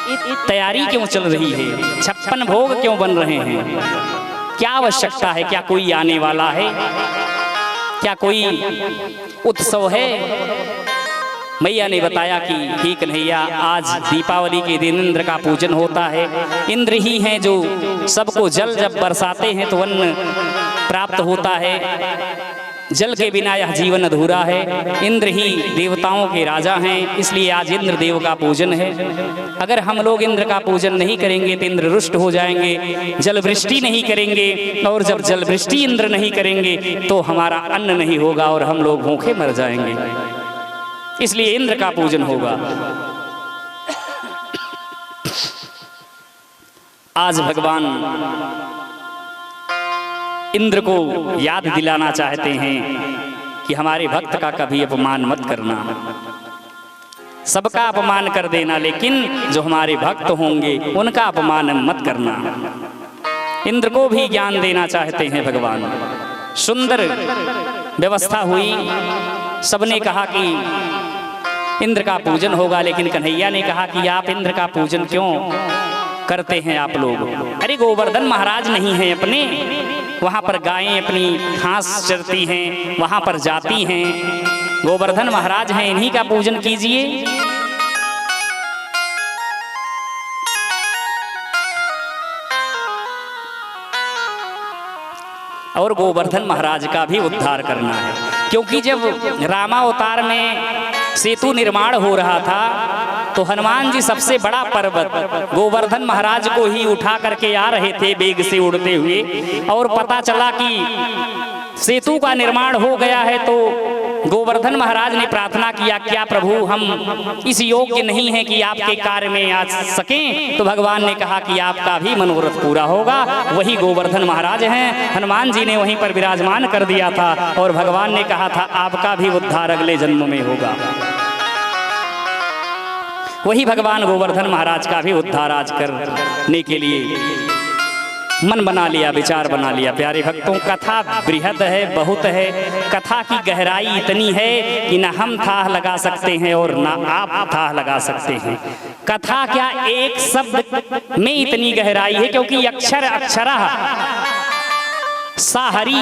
तैयारी क्यों चल रही है? 56 भोग क्यों बन रहे हैं? क्या आवश्यकता है? क्या कोई आने वाला है? क्या कोई उत्सव है? मैया ने बताया कि हे कन्हैया, आज दीपावली के दिन इंद्र का पूजन होता है। इंद्र ही हैं जो सबको जल जब बरसाते हैं तो अन्न प्राप्त होता है। जल के बिना यह जीवन अधूरा है। इंद्र ही देवताओं के राजा हैं, इसलिए आज इंद्र देव का पूजन है। अगर हम लोग इंद्र का पूजन नहीं करेंगे तो इंद्र रुष्ट हो जाएंगे, जल वृष्टि नहीं करेंगे, और जब जल वृष्टि इंद्र नहीं करेंगे तो हमारा अन्न नहीं होगा और हम लोग भूखे मर जाएंगे। इसलिए इंद्र का पूजन होगा। आज भगवान इंद्र को याद दिलाना चाहते हैं कि हमारे भक्त का कभी अपमान मत करना, सबका अपमान कर देना, लेकिन जो हमारे भक्त होंगे उनका अपमान मत करना। इंद्र को भी ज्ञान देना चाहते हैं भगवान। सुंदर व्यवस्था हुई, सबने कहा कि इंद्र का पूजन होगा, लेकिन कन्हैया ने कहा कि आप इंद्र का पूजन क्यों करते हैं आप लोग? अरे गोवर्धन महाराज नहीं हैं अपने, वहां पर गायें अपनी घास चरती हैं, वहां पर जाती हैं। गोवर्धन महाराज हैं, इन्हीं का पूजन कीजिए। और गोवर्धन महाराज का भी उद्धार करना है, क्योंकि जब रामावतार में सेतु निर्माण हो रहा था तो हनुमान जी सबसे बड़ा पर्वत गोवर्धन महाराज को ही उठा करके आ रहे थे वेग से उड़ते हुए, और पता चला कि सेतु का निर्माण हो गया है। तो गोवर्धन महाराज ने प्रार्थना किया, क्या प्रभु हम इस योग्य नहीं हैं कि आपके कार्य में आ सकें? तो भगवान ने कहा कि आपका भी मनोरथ पूरा होगा। वही गोवर्धन महाराज हैं, हनुमान जी ने वहीं पर विराजमान कर दिया था, और भगवान ने कहा था आपका भी उद्धार अगले जन्म में होगा। वही भगवान गोवर्धन महाराज का भी उद्धार आज करने के लिए मन बना लिया, विचार बना लिया। प्यारे भक्तों, कथा बृहद है, बहुत है। कथा की गहराई इतनी है कि न हम थाह लगा सकते हैं और न आप थाह लगा सकते हैं। कथा क्या, एक शब्द में इतनी गहराई है, क्योंकि अक्षर अक्षरः सा हरि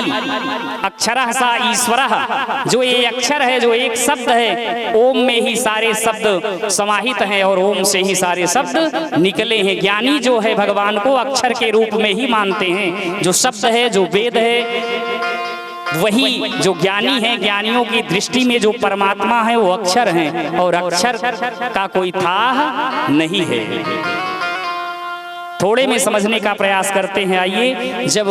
अक्षरः सा ईश्वरः, जो ये अक्षर है, जो एक शब्द है, ओम में ही सारे शब्द समाहित हैं और ओम से ही सारे शब्द निकले हैं। ज्ञानी जो है भगवान को अक्षर के रूप में ही मानते हैं। जो शब्द है, जो वेद है, वही जो ज्ञानी है, ज्ञानियों की दृष्टि में जो परमात्मा है वो अक्षर हैं, और अक्षर का कोई थाह नहीं है। थोड़े में समझने का प्रयास करते हैं। आइए, जब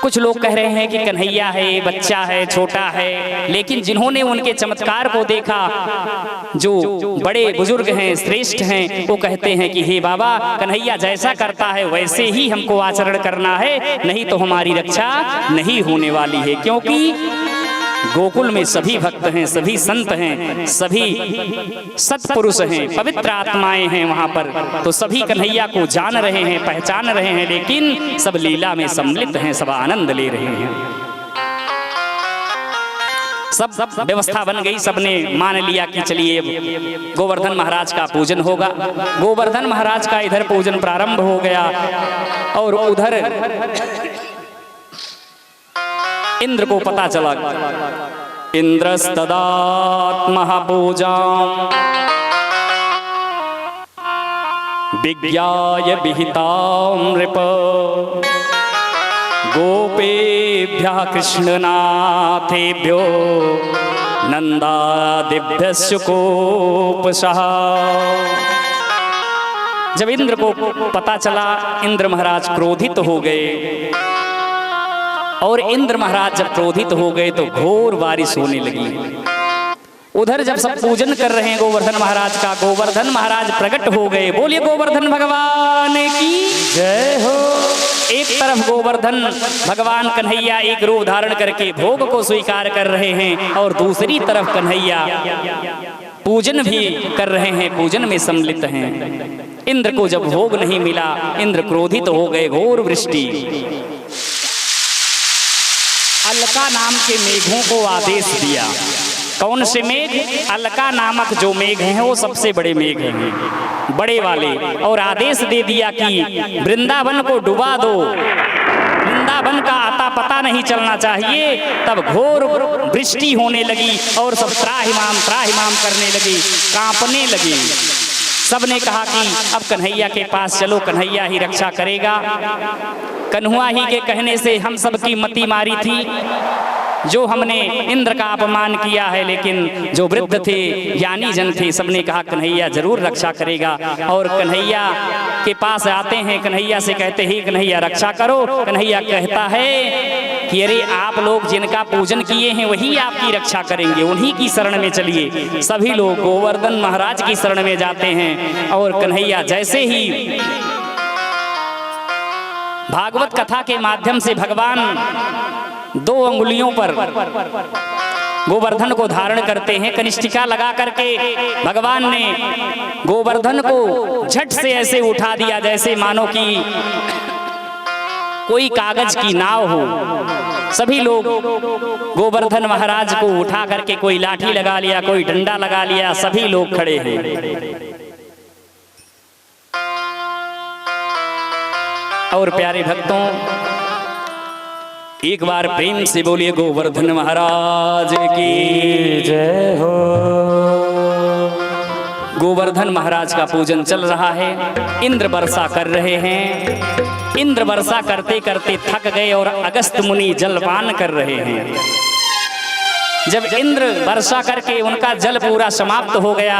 कुछ लोग कह रहे हैं कि कन्हैया है, बच्चा है, छोटा है, लेकिन जिन्होंने उनके चमत्कार को देखा, जो बड़े बुजुर्ग हैं, श्रेष्ठ हैं, वो कहते हैं कि हे बाबा, कन्हैया जैसा करता है वैसे ही हमको आचरण करना है, नहीं तो हमारी रक्षा नहीं होने वाली है। क्योंकि गोकुल में सभी भक्त हैं, सभी संत हैं, सभी सत्पुरुष हैं, पवित्र आत्माएं हैं वहां पर, तो सभी कन्हैया को जान रहे हैं, पहचान रहे हैं, लेकिन सब लीला में सम्मिलित हैं, सब आनंद ले रहे हैं। सब व्यवस्था बन गई, सबने मान लिया कि चलिए गोवर्धन महाराज का पूजन होगा। गोवर्धन महाराज का इधर पूजन प्रारंभ हो गया, और उधर इंद्र को पता चला। इंद्रस्तदात्मः पूजाम् विज्ञाय विहितां नृप गोपेभ्यः कृष्णनाथेभ्यो नंदादिभ्यस्य कोपशः। जब इंद्र को पता चला, इंद्र महाराज क्रोधित हो गए, और इंद्र महाराज जब क्रोधित हो गए तो घोर बारिश होने लगी। उधर जब सब पूजन कर रहे हैं गोवर्धन महाराज का, गोवर्धन महाराज प्रकट हो गए। बोलिए गोवर्धन भगवान की जय हो। एक तरफ गोवर्धन भगवान कन्हैया एक रूप धारण करके भोग को स्वीकार कर रहे हैं, और दूसरी तरफ कन्हैया पूजन भी कर रहे हैं, पूजन में सम्मिलित हैं। इंद्र को जब भोग नहीं मिला, इंद्र क्रोधित हो गए, घोर वृष्टि। अलका नाम के मेघों को आदेश दिया। कौन से मेघ? अलका नामक जो मेघ हैं वो सबसे बड़े मेघ हैं, बड़े वाले। और आदेश दे दिया कि वृंदावन को डुबा दो, वृंदावन का आता पता नहीं चलना चाहिए। तब घोर वृष्टि होने लगी और सब त्राहिमाम त्राहिमाम करने लगे, कांपने लगे। सबने कहा कि अब कन्हैया के पास चलो, कन्हैया ही रक्षा करेगा। कन्हुआ ही के कहने से हम सबकी मति मारी थी, जो हमने इंद्र का अपमान किया है। लेकिन जो वृद्ध थे, ज्ञानी जन थे, सबने कहा कन्हैया जरूर रक्षा करेगा। और कन्हैया के पास आते हैं, कन्हैया से कहते हैं कन्हैया रक्षा करो। कन्हैया कहता है कि अरे आप लोग जिनका पूजन किए हैं वही आपकी रक्षा करेंगे, उन्हीं की शरण में चलिए। सभी लोग गोवर्धन महाराज की शरण में जाते हैं। और कन्हैया जैसे ही भागवत कथा के माध्यम से भगवान 2 अंगुलियों पर गोवर्धन को धारण करते हैं, कनिष्ठिका लगा करके भगवान ने गोवर्धन को झट से ऐसे उठा दिया जैसे मानो कि कोई कागज की नाव हो। सभी लोग गोवर्धन महाराज को उठा करके कोई लाठी लगा लिया, कोई डंडा लगा लिया, सभी लोग खड़े हैं। और प्यारे भक्तों, एक बार प्रेम से बोलिए गोवर्धन महाराज की जय हो। गोवर्धन महाराज का पूजन चल रहा है, इंद्र वर्षा कर रहे हैं। इंद्र वर्षा करते करते थक गए और अगस्त मुनि जलपान कर रहे हैं। जब इंद्र वर्षा करके उनका जल पूरा समाप्त हो गया,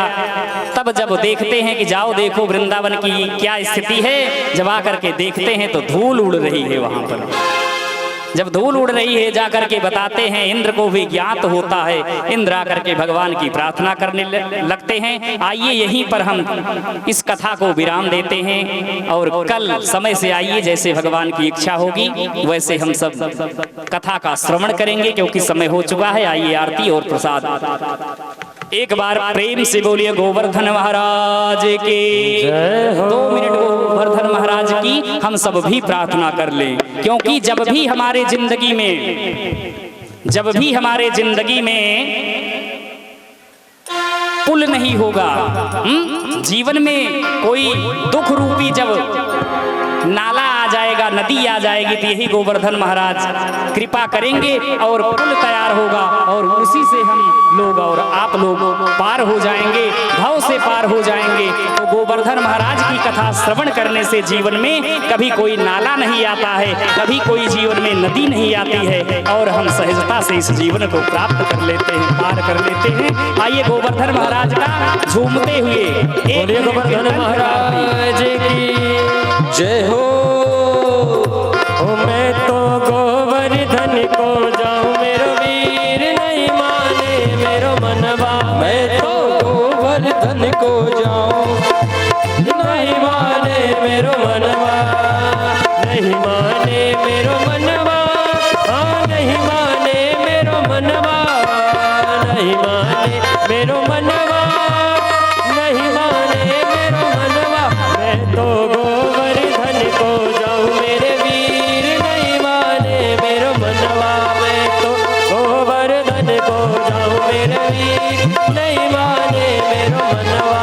तब जब देखते हैं कि जाओ देखो वृंदावन की क्या स्थिति है, जब आकर के देखते हैं तो धूल उड़ रही है वहां पर। जब धूल उड़ रही है जाकर के बताते हैं, इंद्र को भी ज्ञात होता है। इंद्र आकर के भगवान की प्रार्थना करने लगते हैं। आइए यहीं पर हम इस कथा को विराम देते हैं, और कल समय से आइए, जैसे भगवान की इच्छा होगी वैसे हम सब कथा का श्रवण करेंगे, क्योंकि समय हो चुका है। आइए आरती और प्रसाद एक बार प्रेम से बोलिए गोवर्धन महाराज के 2 मिनट गोवर्धन महाराज की हम सब भी प्रार्थना कर लें, क्योंकि जब भी हमारे जिंदगी में पुल नहीं होगा, जीवन में कोई दुख रूपी जब नाला आ जाएगा, नदी आ जाएगी, तो यही गोवर्धन महाराज कृपा करेंगे और पुल तैयार होगा, और उसी से हम लोग और आप लोग पार हो जाएंगे, भव से पार हो जाएंगे। तो गोवर्धन महाराज की कथा श्रवण करने से जीवन में कभी कोई नाला नहीं आता है, कभी कोई जीवन में नदी नहीं आती है, और हम सहजता से इस जीवन को प्राप्त कर लेते हैं, पार कर लेते हैं। आइए गोवर्धन महाराज का झूमते हुए बोलिए गोवर्धन महाराज की जय हो। मैं तो गोवर्धन को जाऊं, मेरो वीर नहीं माने मेरो मनवा। मैं तो गोवर्धन को जाऊं, नहीं माने मेरो मनवा, नहीं माने मेरो मनवा, हाँ नहीं माने मेरो मनवा, नहीं माने मेरो मनवा, नहीं माने मेरो मनवा। मैं तो गोवर्धन को जाऊं, मेरे वीर नहीं माने मेरो मनवा। मैं तो गोवर्धन को जाऊं, मेरे वीर नहीं माने मेरो मनवा।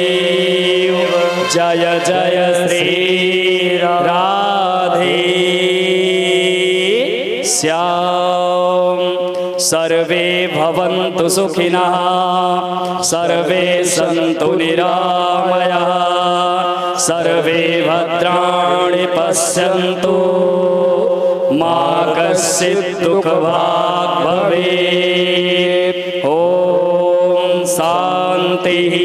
जय जय श्री राधे श्याम। सर्वे भवन्तु सुखिनः सर्वे सन्तु निरामयाः सर्वे भद्राणि पश्यन्तु मा कश्चित् दुःखभाग् भवेत्। ॐ शान्तिः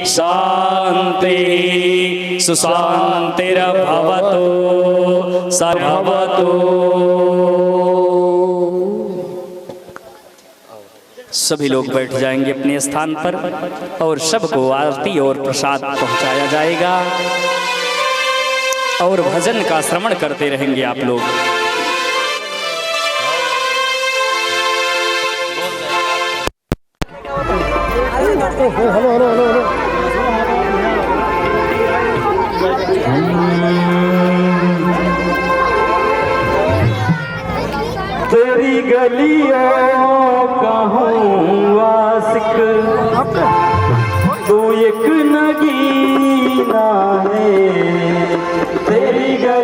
शान्तिः सुशान्तिर्भवतु सर्वभवतु। सभी लोग बैठ जाएंगे अपने स्थान पर और सबको आरती और प्रसाद पहुंचाया जाएगा और भजन का श्रवण करते रहेंगे आप लोग। तेरी गलियों का हूँ आशिक, तू एक नगीना है तेरी गली।